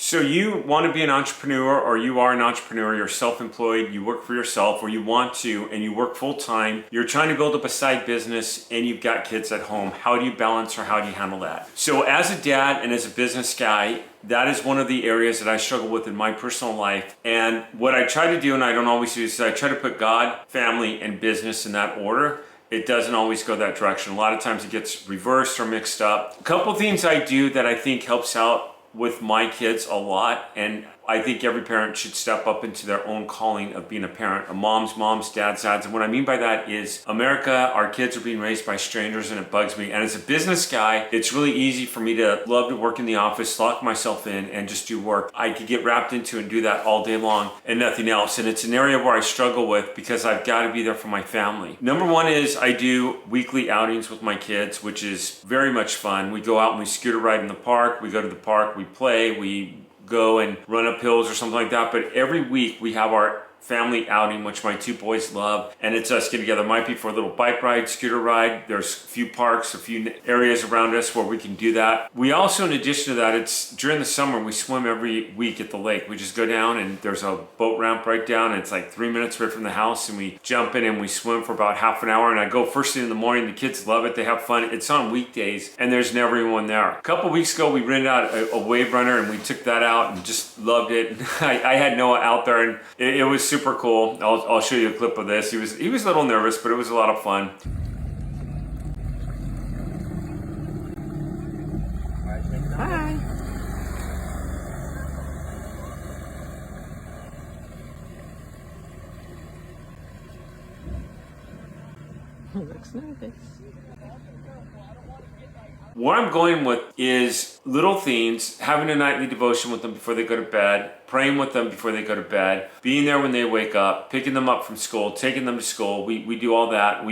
So you want to be an entrepreneur, or you are an entrepreneur, you're self-employed, you work for yourself, or you want to, and you work full-time, you're trying to build up a side business and you've got kids at home. How do you balance, or how do you handle that? So as a dad and as a business guy, that is one of the areas that I struggle with in my personal life. And what I try to do, and I don't always do, is I try to put God, family, and business in that order. It doesn't always go that direction. A lot of times it gets reversed or mixed up. A couple things I do that I think helps out with my kids a lot, and I think every parent should step up into their own calling of being a parent. A mom's, dad's. And what I mean by that is America, our kids are being raised by strangers, and it bugs me. And as a business guy, it's really easy for me to love to work in the office, lock myself in, and just do work. I could get wrapped into and do that all day long and nothing else. And it's an area where I struggle with because I've got to be there for my family. Number one is I do weekly outings with my kids, which is very much fun. We go out and we scooter ride in the park. We go to the park, we play, we go and run up hills or something like that. But every week we have our family outing, which my two boys love, and it's us getting together. It might be for a little bike ride, scooter ride. There's a few parks, a few areas around us where we can do that. We also, in addition to that, it's during the summer, we swim every week at the lake. We just go down and there's a boat ramp right down, and it's like 3 minutes away from the house, and we jump in and we swim for about half an hour. And I go first thing in the morning. The kids love it. They have fun. It's on weekdays and there's never anyone there. A couple weeks ago, we rented out a wave runner and we took that out and just loved it. I had Noah out there, and it was super cool. I'll show you a clip of this. He was a little nervous, but it was a lot of fun. Hi. Looks nervous. What I'm going with is little things, having a nightly devotion with them before they go to bed, praying with them before they go to bed, being there when they wake up, picking them up from school, taking them to school. We do all that.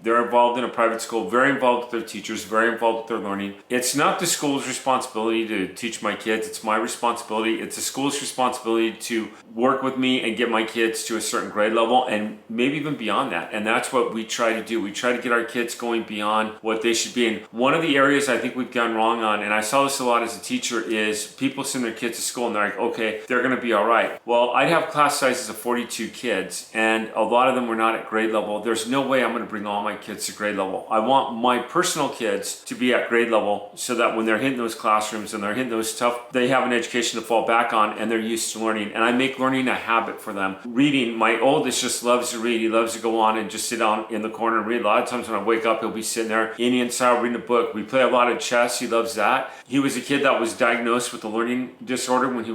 They're involved in a private school, very involved with their teachers, very involved with their learning. It's not the school's responsibility to teach my kids. It's my responsibility. It's the school's responsibility to work with me and get my kids to a certain grade level and maybe even beyond that. And that's what we try to do. We try to get our kids going beyond what they should be. And one of the areas I think we've gone wrong on, and I saw this a lot as a teacher, is people send their kids to school and they're like, okay, they're going to be all right. Well, I'd have class sizes of 42 kids, and a lot of them were not at grade level. There's no way I'm going to bring all my kids to grade level. I want my personal kids to be at grade level so that when they're hitting those classrooms and they're hitting those tough, they have an education to fall back on and they're used to learning. And I make learning a habit for them. Reading, my oldest just loves to read. He loves to go on and just sit down in the corner and read. A lot of times when I wake up, he'll be sitting there Indian style reading a book. We play a lot of chess. He loves that. He was a kid that was diagnosed with a learning disorder when he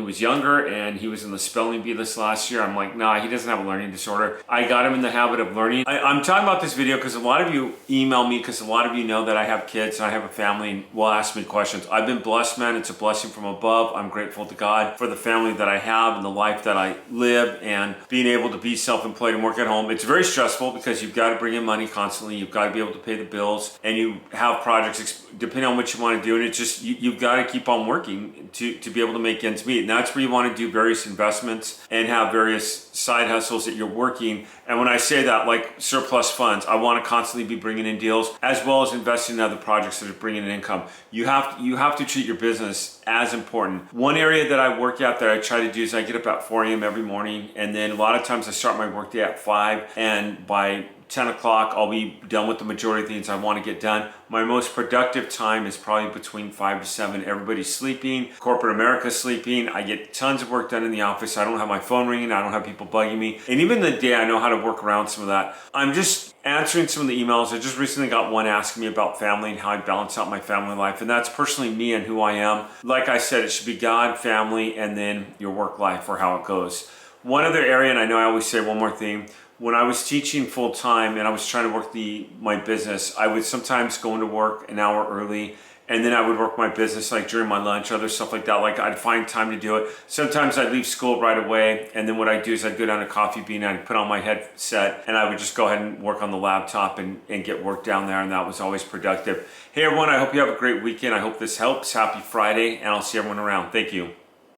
was younger, and he was in the spelling bee this last year. I'm like, nah, he doesn't have a learning disorder. I got him in the habit of learning. I'm talking about this video because a lot of you email me, because a lot of you know that I have kids and I have a family and will ask me questions. I've been blessed, man. It's a blessing from above. I'm grateful to God for the family that I have and the life that I live, and being able to be self-employed and work at home. It's very stressful because you've got to bring in money constantly. You've got to be able to pay the bills, and you have projects depending on what you want to do. And it's just, you've got to keep on working to be able to make ends meet. And that's where you want to do various investments and have various side hustles that you're working. And when I say that, like surplus funds, I want to constantly be bringing in deals as well as investing in other projects that are bringing in income. You have to treat your business as important. One area that I work at that I try to do is I get up at 4 a.m. every morning, and then a lot of times I start my workday at 5, and by 10 o'clock, I'll be done with the majority of things I want to get done. My most productive time is probably between 5 to 7. Everybody's sleeping. Corporate America's sleeping. I get tons of work done in the office. I don't have my phone ringing. I don't have people bugging me. And even the day, I know how to work around some of that. I'm just answering some of the emails. I just recently got one asking me about family and how I balance out my family life. And that's personally me and who I am. Like I said, it should be God, family, and then your work life, or how it goes. One other area, and I know I always say one more thing, when I was teaching full time and I was trying to work my business, I would sometimes go into work an hour early, and then I would work my business like during my lunch, other stuff like that. Like I'd find time to do it. Sometimes I'd leave school right away, and then what I'd do is I'd go down to Coffee Bean, I'd put on my headset, and I would just go ahead and work on the laptop and get work down there, and that was always productive. Hey everyone, I hope you have a great weekend. I hope this helps. Happy Friday, and I'll see everyone around. Thank you.